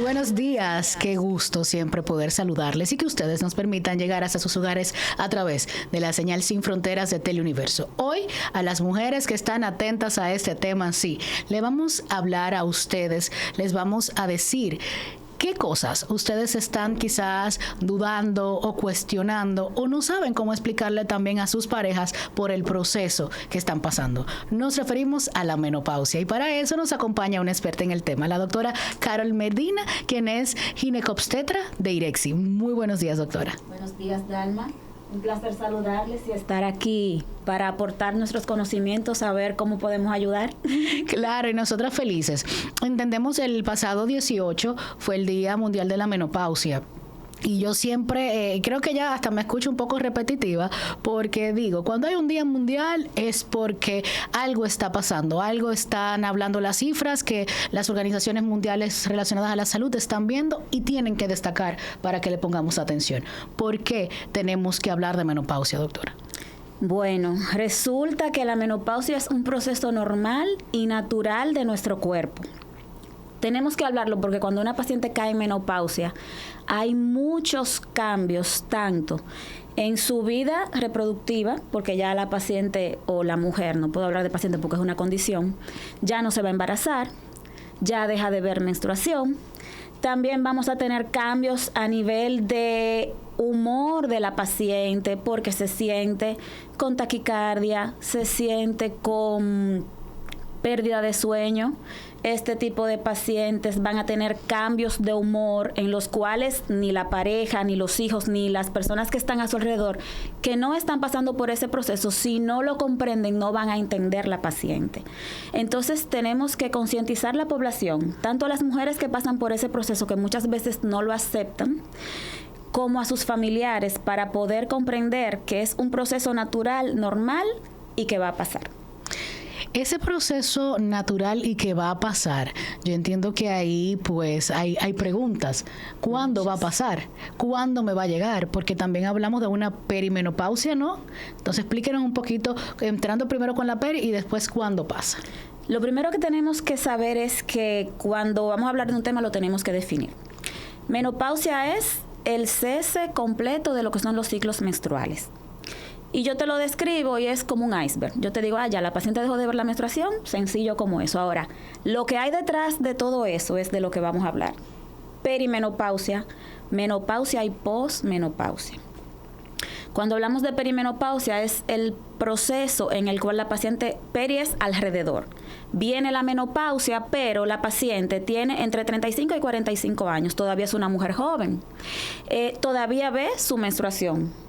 buenos días. Qué gusto siempre poder saludarles y que ustedes nos permitan llegar hasta sus hogares a través de la señal Sin Fronteras de Teleuniverso. Hoy, a las mujeres que están atentas a este tema, sí, le vamos a hablar a ustedes, les vamos a decir ¿qué cosas ustedes están quizás dudando o cuestionando o no saben cómo explicarle también a sus parejas por el proceso que están pasando? Nos referimos a la menopausia y para eso nos acompaña una experta en el tema, la doctora Carol Medina, quien es ginecobstetra de IREXI. Muy buenos días, doctora. Buenos días, Dalma. Un placer saludarles y estar aquí para aportar nuestros conocimientos, a ver cómo podemos ayudar. Claro, y nosotras felices. Entendemos el pasado 18 fue el Día Mundial de la Menopausia. Y yo siempre, creo que ya hasta me escucho un poco repetitiva, porque digo, cuando hay un día mundial es porque algo está pasando, algo están hablando las cifras que las organizaciones mundiales relacionadas a la salud están viendo y tienen que destacar para que le pongamos atención. ¿Por qué tenemos que hablar de menopausia, doctora? Bueno, resulta que la menopausia es un proceso normal y natural de nuestro cuerpo. Tenemos que hablarlo porque cuando una paciente cae en menopausia, hay muchos cambios, tanto en su vida reproductiva, porque ya la paciente o la mujer, no puedo hablar de paciente porque es una condición, ya no se va a embarazar, ya deja de ver menstruación. También vamos a tener cambios a nivel de humor de la paciente, porque se siente con taquicardia, se siente con pérdida de sueño. Este tipo de pacientes van a tener cambios de humor en los cuales ni la pareja, ni los hijos, ni las personas que están a su alrededor, que no están pasando por ese proceso, si no lo comprenden, no van a entender la paciente. Entonces tenemos que concientizar la población, tanto a las mujeres que pasan por ese proceso, que muchas veces no lo aceptan, como a sus familiares, para poder comprender que es un proceso natural, normal y que va a pasar. Ese proceso natural y que va a pasar, yo entiendo que ahí pues hay preguntas. ¿Cuándo va a pasar? ¿Cuándo me va a llegar? Porque también hablamos de una perimenopausia, ¿no? Entonces explíquenos un poquito, entrando primero con la peri y después cuándo pasa. Lo primero que tenemos que saber es que cuando vamos a hablar de un tema lo tenemos que definir. Menopausia es el cese completo de lo que son los ciclos menstruales. Y yo te lo describo y es como un iceberg. Yo te digo, ya la paciente dejó de ver la menstruación, sencillo como eso. Ahora, lo que hay detrás de todo eso es de lo que vamos a hablar. Perimenopausia, menopausia y posmenopausia. Cuando hablamos de perimenopausia es el proceso en el cual la paciente, peri es alrededor. Viene la menopausia, pero la paciente tiene entre 35 y 45 años. Todavía es una mujer joven. Todavía ve su menstruación.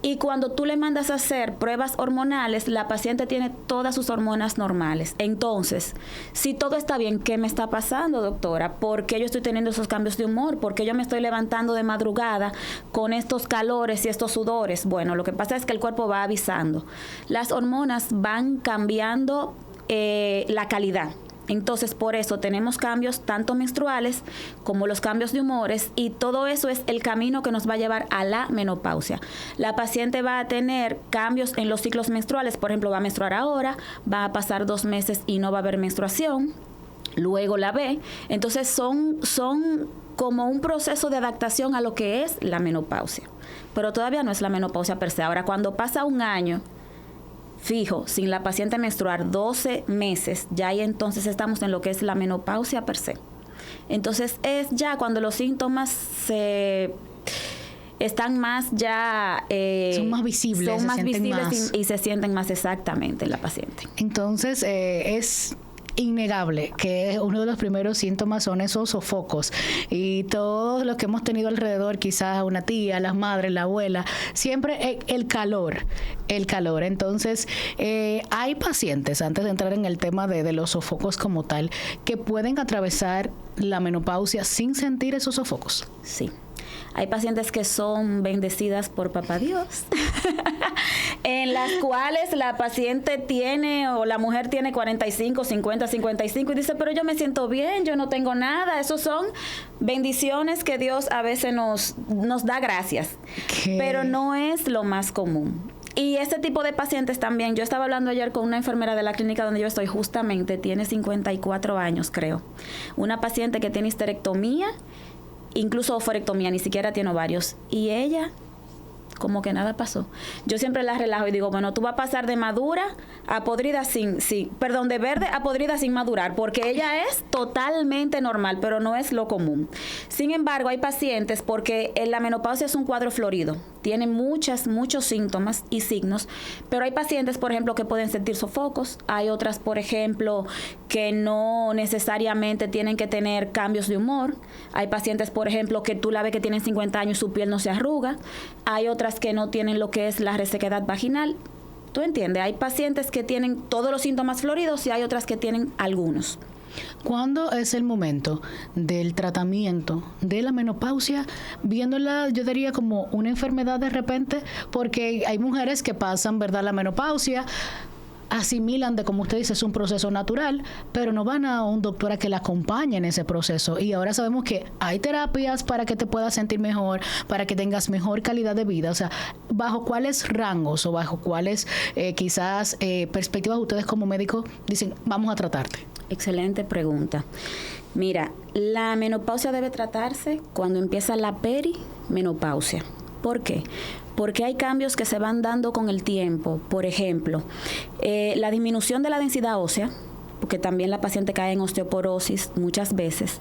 Y cuando tú le mandas a hacer pruebas hormonales, la paciente tiene todas sus hormonas normales. Entonces, si todo está bien, ¿qué me está pasando, doctora? ¿Por qué yo estoy teniendo esos cambios de humor? ¿Por qué yo me estoy levantando de madrugada con estos calores y estos sudores? Bueno, lo que pasa es que el cuerpo va avisando. Las hormonas van cambiando la calidad. Entonces, por eso tenemos cambios tanto menstruales como los cambios de humores, y todo eso es el camino que nos va a llevar a la menopausia. La paciente va a tener cambios en los ciclos menstruales, por ejemplo, va a menstruar ahora, va a pasar 2 meses y no va a haber menstruación, luego la ve. Entonces, son como un proceso de adaptación a lo que es la menopausia. Pero todavía no es la menopausia per se. Ahora, cuando pasa un año fijo, sin la paciente menstruar 12 meses, ya ahí entonces estamos en lo que es la menopausia per se. Entonces es ya cuando los síntomas están más ya... son más visibles, y se sienten más exactamente en la paciente. Entonces es innegable que uno de los primeros síntomas son esos sofocos, y todos los que hemos tenido alrededor, quizás una tía, las madres, la abuela, siempre el calor. Entonces hay pacientes, antes de entrar en el tema de los sofocos como tal, que pueden atravesar la menopausia sin sentir esos sofocos. Sí. Hay pacientes que son bendecidas por Papá Dios, en las cuales la paciente tiene, o la mujer tiene 45, 50, 55 y dice, pero yo me siento bien, yo no tengo nada. Esos son bendiciones que Dios a veces nos da gracias, pero no es lo más común. Y este tipo de pacientes también, yo estaba hablando ayer con una enfermera de la clínica donde yo estoy, justamente tiene 54 años, creo. Una paciente que tiene histerectomía, incluso ovarectomía, ni siquiera tiene ovarios. Y ella, como que nada pasó. Yo siempre la relajo y digo, bueno, tú vas a pasar de madura a podrida de verde a podrida sin madurar, porque ella es totalmente normal, pero no es lo común. Sin embargo, hay pacientes, porque la menopausia es un cuadro florido, tiene muchos síntomas y signos, pero hay pacientes, por ejemplo, que pueden sentir sofocos, hay otras, por ejemplo, que no necesariamente tienen que tener cambios de humor, hay pacientes, por ejemplo, que tú la ves que tienen 50 años y su piel no se arruga, hay otras que no tienen lo que es la resequedad vaginal. ¿Tú entiendes? Hay pacientes que tienen todos los síntomas floridos y hay otras que tienen algunos. ¿Cuándo es el momento del tratamiento de la menopausia, viéndola, yo diría, como una enfermedad de repente? Porque hay mujeres que pasan, ¿verdad?, la menopausia, asimilan de, como usted dice, es un proceso natural, pero no van a un doctor a que la acompañe en ese proceso. Y ahora sabemos que hay terapias para que te puedas sentir mejor, para que tengas mejor calidad de vida. O sea, ¿bajo cuáles rangos o bajo cuáles quizás perspectivas ustedes como médicos dicen, vamos a tratarte? Excelente pregunta. Mira, la menopausia debe tratarse cuando empieza la perimenopausia. ¿Por qué? Porque hay cambios que se van dando con el tiempo. Por ejemplo, la disminución de la densidad ósea, porque también la paciente cae en osteoporosis muchas veces.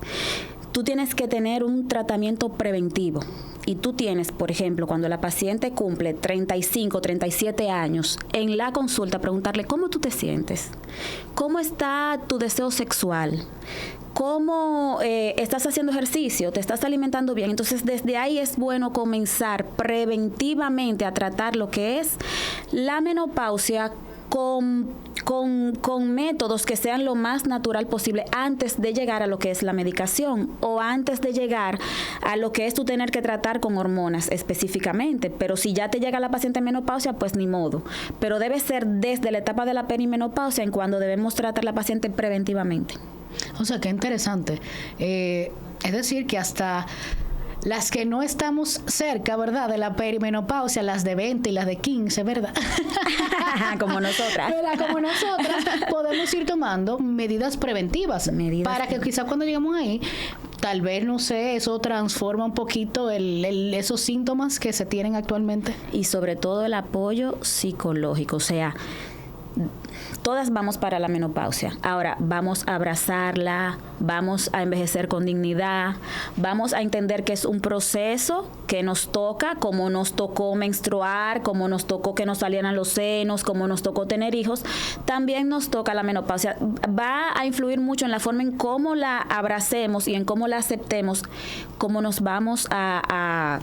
Tú tienes que tener un tratamiento preventivo. Y tú tienes, por ejemplo, cuando la paciente cumple 35, 37 años, en la consulta preguntarle cómo tú te sientes, cómo está tu deseo sexual, cómo estás haciendo ejercicio, te estás alimentando bien. Entonces, desde ahí es bueno comenzar preventivamente a tratar lo que es la menopausia con métodos que sean lo más natural posible antes de llegar a lo que es la medicación o antes de llegar a lo que es tú tener que tratar con hormonas específicamente. Pero si ya te llega la paciente en menopausia, pues ni modo. Pero debe ser desde la etapa de la perimenopausia en cuando debemos tratar a la paciente preventivamente. O sea, qué interesante. Es decir, que hasta las que no estamos cerca, ¿verdad?, de la perimenopausia, las de 20 y las de 15, ¿verdad? Como nosotras. ¿Verdad? Como nosotras, podemos ir tomando medidas preventivas para que quizás cuando lleguemos ahí, tal vez, no sé, eso transforma un poquito esos síntomas que se tienen actualmente. Y sobre todo el apoyo psicológico, o sea, todas vamos para la menopausia. Ahora, vamos a abrazarla, vamos a envejecer con dignidad, vamos a entender que es un proceso que nos toca, como nos tocó menstruar, como nos tocó que nos salieran los senos, como nos tocó tener hijos, también nos toca la menopausia. Va a influir mucho en la forma en cómo la abracemos y en cómo la aceptemos, cómo nos vamos a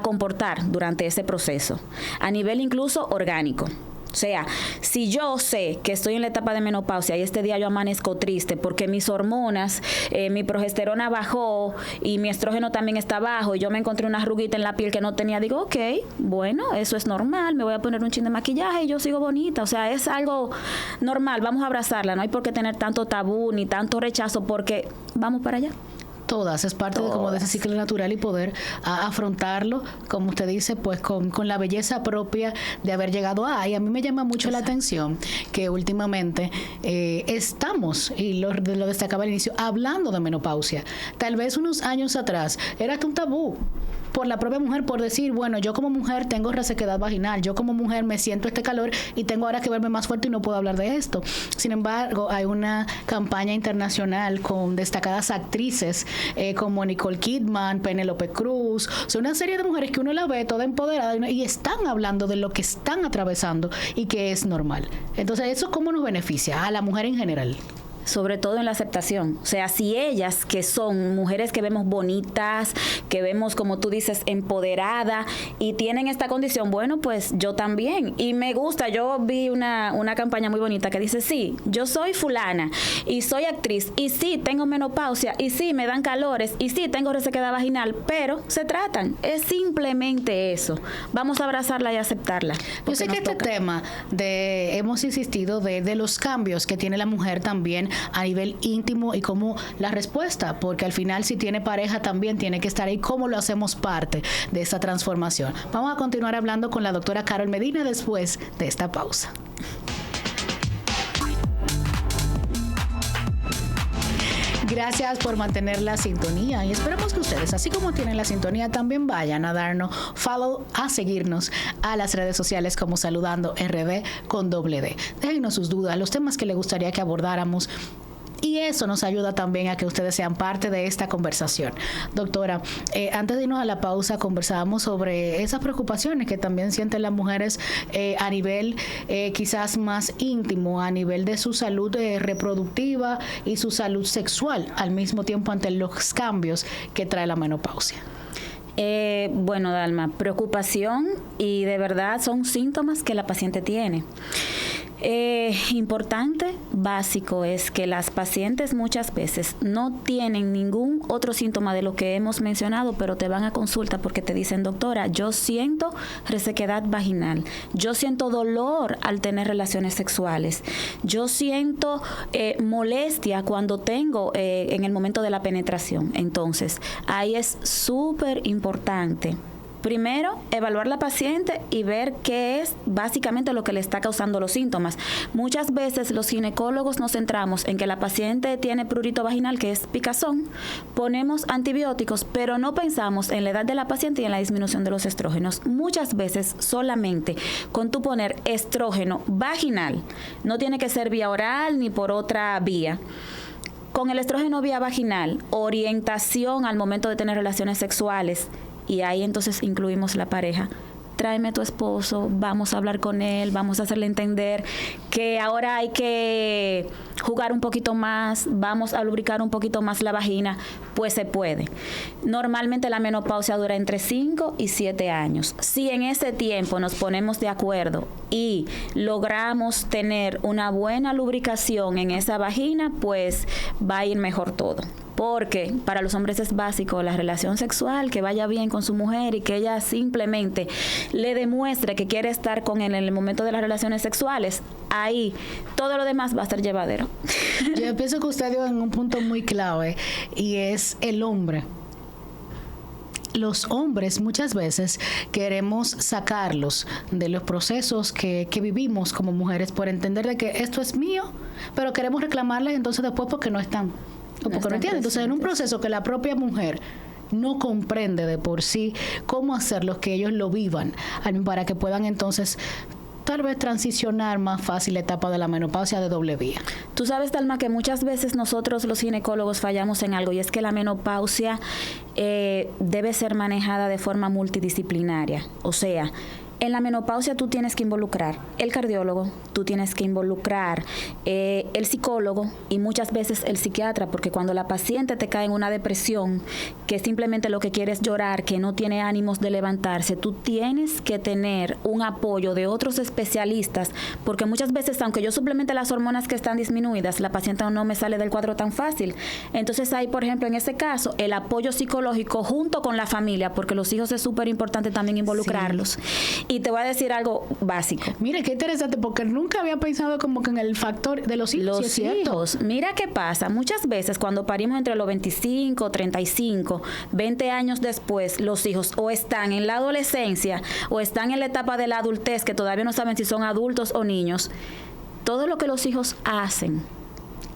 comportar durante ese proceso, a nivel incluso orgánico. O sea, si yo sé que estoy en la etapa de menopausia y este día yo amanezco triste porque mis hormonas, mi progesterona bajó y mi estrógeno también está bajo y yo me encontré una arruguita en la piel que no tenía, digo, ok, bueno, eso es normal, me voy a poner un chin de maquillaje y yo sigo bonita. O sea, es algo normal, vamos a abrazarla, no hay por qué tener tanto tabú ni tanto rechazo porque vamos para allá. Todas, es parte de ese ciclo natural y poder afrontarlo, como usted dice, pues con la belleza propia de haber llegado a. Y a mí me llama mucho la atención que últimamente estamos, y lo destacaba al inicio, hablando de menopausia. Tal vez unos años atrás era hasta un tabú por la propia mujer, por decir, bueno, yo como mujer tengo resequedad vaginal, yo como mujer me siento este calor y tengo ahora que verme más fuerte y no puedo hablar de esto. Sin embargo, hay una campaña internacional con destacadas actrices como Nicole Kidman, Penélope Cruz, son una serie de mujeres que uno la ve toda empoderada y están hablando de lo que están atravesando y que es normal. Entonces, ¿eso cómo nos beneficia a la mujer en general? Sobre todo en la aceptación. O sea, si ellas, que son mujeres que vemos bonitas, que vemos, como tú dices, empoderadas y tienen esta condición, bueno, pues yo también. Y me gusta, yo vi una campaña muy bonita que dice, sí, yo soy fulana y soy actriz y sí, tengo menopausia y sí, me dan calores y sí, tengo resequedad vaginal, pero se tratan. Es simplemente eso. Vamos a abrazarla y aceptarla. Yo sé que este tema hemos insistido de los cambios que tiene la mujer también a nivel íntimo y cómo la respuesta, porque al final si tiene pareja también tiene que estar ahí, cómo lo hacemos parte de esta transformación. Vamos a continuar hablando con la doctora Carol Medina después de esta pausa. Gracias por mantener la sintonía y esperamos que ustedes, así como tienen la sintonía, también vayan a darnos follow, a seguirnos a las redes sociales como Saludando RD con doble D. Déjennos sus dudas, los temas que les gustaría que abordáramos. Y eso nos ayuda también a que ustedes sean parte de esta conversación. Doctora, antes de irnos a la pausa, conversábamos sobre esas preocupaciones que también sienten las mujeres a nivel quizás más íntimo, a nivel de su salud reproductiva y su salud sexual, al mismo tiempo ante los cambios que trae la menopausia. Bueno, Dalma, preocupación y de verdad son síntomas que la paciente tiene. Importante, básico, es que las pacientes muchas veces no tienen ningún otro síntoma de lo que hemos mencionado, pero te van a consulta porque te dicen, doctora, yo siento resequedad vaginal, yo siento dolor al tener relaciones sexuales, yo siento molestia cuando tengo en el momento de la penetración. Entonces, ahí es súper importante. Primero, evaluar la paciente y ver qué es básicamente lo que le está causando los síntomas. Muchas veces los ginecólogos nos centramos en que la paciente tiene prurito vaginal, que es picazón, ponemos antibióticos, pero no pensamos en la edad de la paciente y en la disminución de los estrógenos. Muchas veces solamente con tú poner estrógeno vaginal, no tiene que ser vía oral ni por otra vía. Con el estrógeno vía vaginal, orientación al momento de tener relaciones sexuales, y ahí entonces incluimos la pareja. Tráeme a tu esposo, vamos a hablar con él, vamos a hacerle entender que ahora hay que jugar un poquito más, vamos a lubricar un poquito más la vagina, pues se puede. Normalmente la menopausia dura entre 5 y 7 años. Si en ese tiempo nos ponemos de acuerdo y logramos tener una buena lubricación en esa vagina, pues va a ir mejor todo. Porque para los hombres es básico la relación sexual, que vaya bien con su mujer y que ella simplemente le demuestre que quiere estar con él en el momento de las relaciones sexuales. Ahí todo lo demás va a estar llevadero. Yo pienso que usted dio en un punto muy clave y es el hombre. Los hombres muchas veces queremos sacarlos de los procesos que vivimos como mujeres por entender de que esto es mío, pero queremos reclamarles entonces después porque no están. O porque no entienden. Entonces, en un proceso que la propia mujer no comprende de por sí cómo hacerlo, que ellos lo vivan, para que puedan entonces tal vez transicionar más fácil la etapa de la menopausia de doble vía. Tú sabes, Dalma, que muchas veces nosotros los ginecólogos fallamos en algo, y es que la menopausia debe ser manejada de forma multidisciplinaria. O sea, en la menopausia tú tienes que involucrar el cardiólogo, tú tienes que involucrar el psicólogo y muchas veces el psiquiatra, porque cuando la paciente te cae en una depresión, que simplemente lo que quiere es llorar, que no tiene ánimos de levantarse, tú tienes que tener un apoyo de otros especialistas, porque muchas veces, aunque yo suplemente las hormonas que están disminuidas, la paciente no me sale del cuadro tan fácil. Entonces hay, por ejemplo, en ese caso, el apoyo psicológico junto con la familia, porque los hijos es súper importante también involucrarlos. Sí. Y te voy a decir algo básico. Mira, qué interesante, porque nunca había pensado como que en el factor de los hijos. Los hijos. Mira qué pasa. Muchas veces cuando parimos entre los 25, 35, 20 años después, los hijos o están en la adolescencia o están en la etapa de la adultez, que todavía no saben si son adultos o niños. Todo lo que los hijos hacen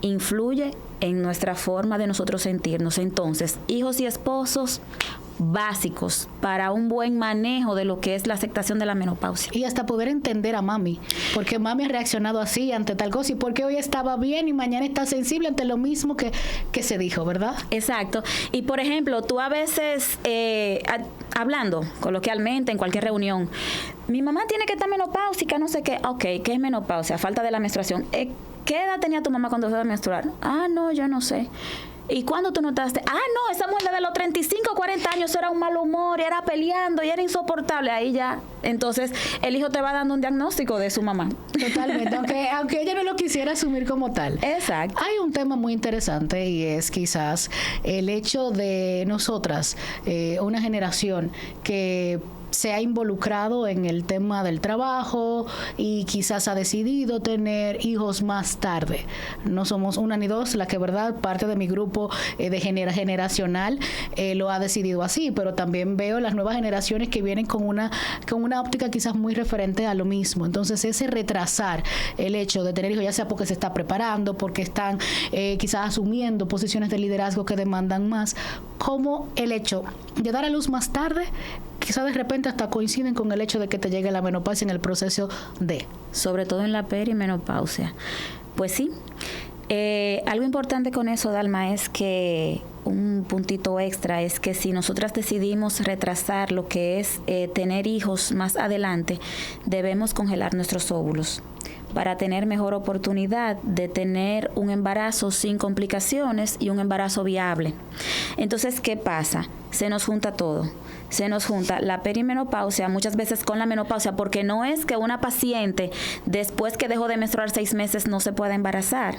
influye en nuestra forma de nosotros sentirnos. Entonces, hijos y esposos básicos para un buen manejo de lo que es la aceptación de la menopausia. Y hasta poder entender a mami, porque mami ha reaccionado así ante tal cosa y porque hoy estaba bien y mañana está sensible ante lo mismo que se dijo, ¿verdad? Exacto. Y por ejemplo, tú a veces, hablando coloquialmente en cualquier reunión, mi mamá tiene que estar menopáusica, no sé qué. Ok, ¿qué es menopausia? Falta de la menstruación. ¿Qué edad tenía tu mamá cuando se iba a menstruar? Ah, no, yo no sé. ¿Y cuándo tú notaste? Ah, no, esa mujer de los 35 o 40 años era un mal humor, y era peleando, y era insoportable. Ahí ya, entonces, el hijo te va dando un diagnóstico de su mamá. Totalmente, aunque ella no lo quisiera asumir como tal. Exacto. Hay un tema muy interesante y es quizás el hecho de nosotras, una generación que se ha involucrado en el tema del trabajo y quizás ha decidido tener hijos más tarde. No somos una ni dos, la que verdad parte de mi grupo de generacional lo ha decidido así, pero también veo las nuevas generaciones que vienen con una óptica quizás muy referente a lo mismo. Entonces ese retrasar el hecho de tener hijos, ya sea porque se está preparando, porque están quizás asumiendo posiciones de liderazgo que demandan más, como el hecho de dar a luz más tarde, quizás de repente hasta coinciden con el hecho de que te llegue la menopausia en el proceso de... Sobre todo en la perimenopausia. Pues sí. Algo importante con eso, Dalma, es que un puntito extra es que si nosotras decidimos retrasar lo que es tener hijos más adelante, debemos congelar nuestros óvulos para tener mejor oportunidad de tener un embarazo sin complicaciones y un embarazo viable. Entonces, ¿qué pasa? Se nos junta todo. Se nos junta la perimenopausia muchas veces con la menopausia, porque no es que una paciente después que dejó de menstruar 6 meses no se pueda embarazar.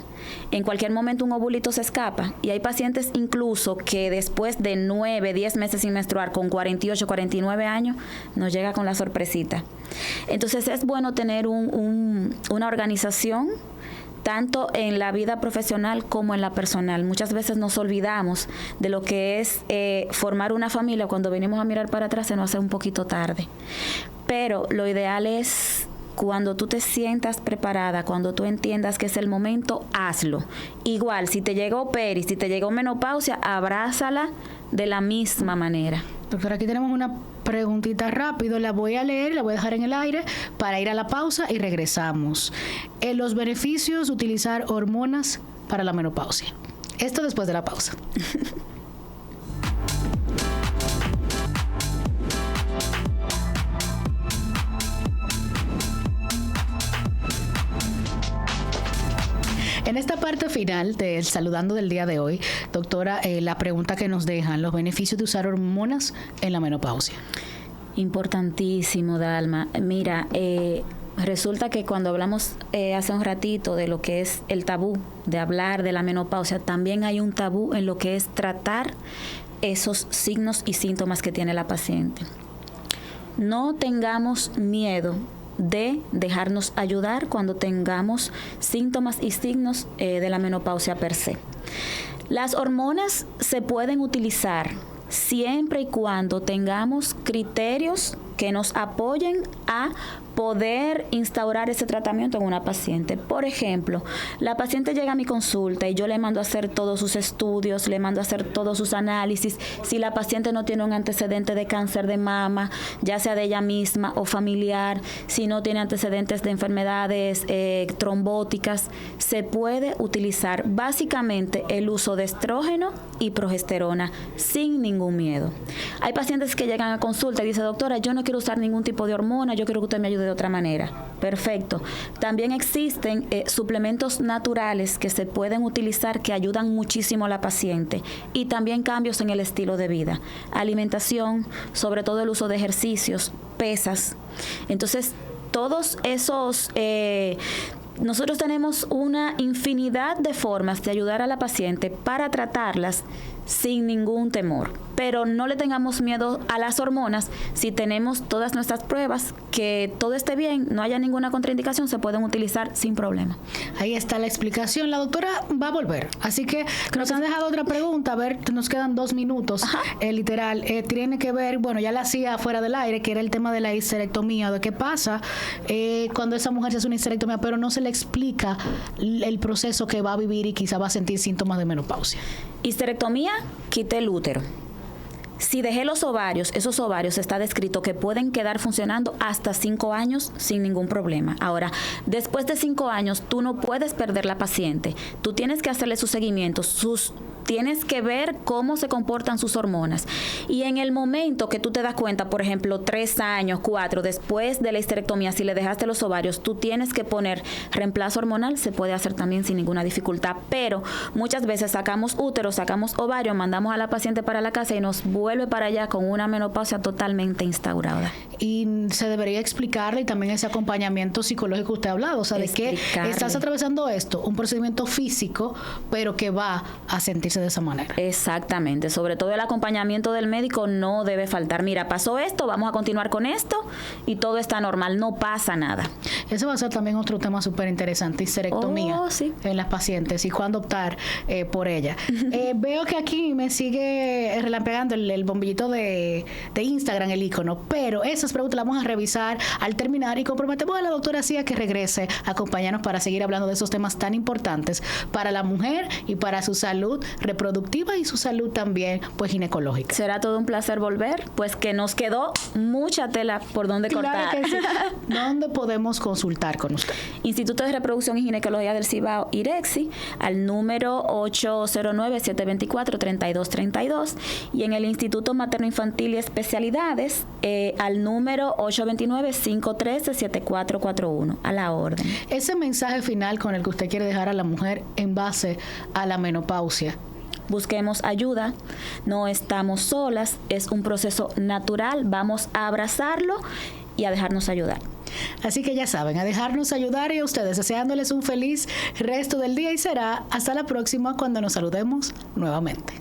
En cualquier momento un ovulito se escapa, y hay pacientes incluso que después de 9, 10 meses sin menstruar, con 48, 49 años, nos llega con la sorpresita. Entonces es bueno tener una organización tanto en la vida profesional como en la personal. Muchas veces nos olvidamos de lo que es formar una familia. Cuando venimos a mirar para atrás se nos hace un poquito tarde. Pero lo ideal es cuando tú te sientas preparada, cuando tú entiendas que es el momento, hazlo. Igual, si te llegó peri, si te llegó menopausia, abrázala de la misma manera. Doctora, aquí tenemos una preguntita rápido, la voy a leer, la voy a dejar en el aire para ir a la pausa y regresamos. Los beneficios de utilizar hormonas para la menopausia. Esto después de la pausa. En esta parte final del Saludando del día de hoy, doctora, la pregunta que nos dejan, los beneficios de usar hormonas en la menopausia. Importantísimo, Dalma. Mira, resulta que cuando hablamos hace un ratito de lo que es el tabú de hablar de la menopausia, también hay un tabú en lo que es tratar esos signos y síntomas que tiene la paciente. No tengamos miedo de dejarnos ayudar cuando tengamos síntomas y signos de la menopausia per se. Las hormonas se pueden utilizar siempre y cuando tengamos criterios que nos apoyen a poder instaurar ese tratamiento en una paciente. Por ejemplo, la paciente llega a mi consulta y yo le mando a hacer todos sus estudios, le mando a hacer todos sus análisis. Si la paciente no tiene un antecedente de cáncer de mama, ya sea de ella misma o familiar, si no tiene antecedentes de enfermedades trombóticas, se puede utilizar básicamente el uso de estrógeno y progesterona sin ningún miedo. Hay pacientes que llegan a consulta y dicen, doctora, yo no quiero usar ningún tipo de hormona, yo quiero que usted me ayude de otra manera. Perfecto. También existen suplementos naturales que se pueden utilizar que ayudan muchísimo a la paciente, y también cambios en el estilo de vida, alimentación, sobre todo el uso de ejercicios, pesas. Entonces, todos esos... nosotros tenemos una infinidad de formas de ayudar a la paciente para tratarlas sin ningún temor. Pero no le tengamos miedo a las hormonas. Si tenemos todas nuestras pruebas, que todo esté bien, no haya ninguna contraindicación, se pueden utilizar sin problema. Ahí está la explicación. La doctora va a volver. Así que nos han dejado otra pregunta. A ver, nos quedan 2 minutos. Literal. Tiene que ver, bueno, ya la hacía fuera del aire, que era el tema de la histerectomía. De qué pasa cuando esa mujer se hace una histerectomía, pero no se le explica el proceso que va a vivir y quizá va a sentir síntomas de menopausia. Histerectomía, quité el útero. Si dejé los ovarios, esos ovarios está descrito que pueden quedar funcionando hasta 5 años sin ningún problema. Ahora, después de 5 años, tú no puedes perder la paciente. Tú tienes que hacerle su seguimiento, tienes que ver cómo se comportan sus hormonas. Y en el momento que tú te das cuenta, por ejemplo, 3 años, 4, después de la histerectomía, si le dejaste los ovarios, tú tienes que poner reemplazo hormonal. Se puede hacer también sin ninguna dificultad, pero muchas veces sacamos útero, sacamos ovario, mandamos a la paciente para la casa y nos vuelve para allá con una menopausia totalmente instaurada. Y se debería explicarle, y también ese acompañamiento psicológico que usted ha hablado, o sea, de que estás atravesando esto, un procedimiento físico, pero que va a sentir sentirse de esa manera. Exactamente, sobre todo el acompañamiento del médico no debe faltar. Mira, pasó esto, vamos a continuar con esto y todo está normal, no pasa nada. Eso va a ser también otro tema súper interesante, histerectomía en las pacientes y cuándo optar por ella. Veo que aquí me sigue relampegando el bombillito de Instagram, el icono, pero esas preguntas las vamos a revisar al terminar y comprometemos a la doctora Cia que regrese a acompañarnos para seguir hablando de esos temas tan importantes para la mujer y para su salud reproductiva y su salud también pues ginecológica. Será todo un placer volver, pues que nos quedó mucha tela por donde cortar. Que sí. ¿Dónde podemos consultar con usted? Instituto de Reproducción y Ginecología del Cibao, IREXI, al número 809-724-3232 y en el Instituto Materno Infantil y Especialidades al número 829-513-7441, a la orden. Ese mensaje final con el que usted quiere dejar a la mujer en base a la menopausia. Busquemos ayuda, no estamos solas, es un proceso natural, vamos a abrazarlo y a dejarnos ayudar. Así que ya saben, a dejarnos ayudar y a ustedes deseándoles un feliz resto del día y será hasta la próxima cuando nos saludemos nuevamente.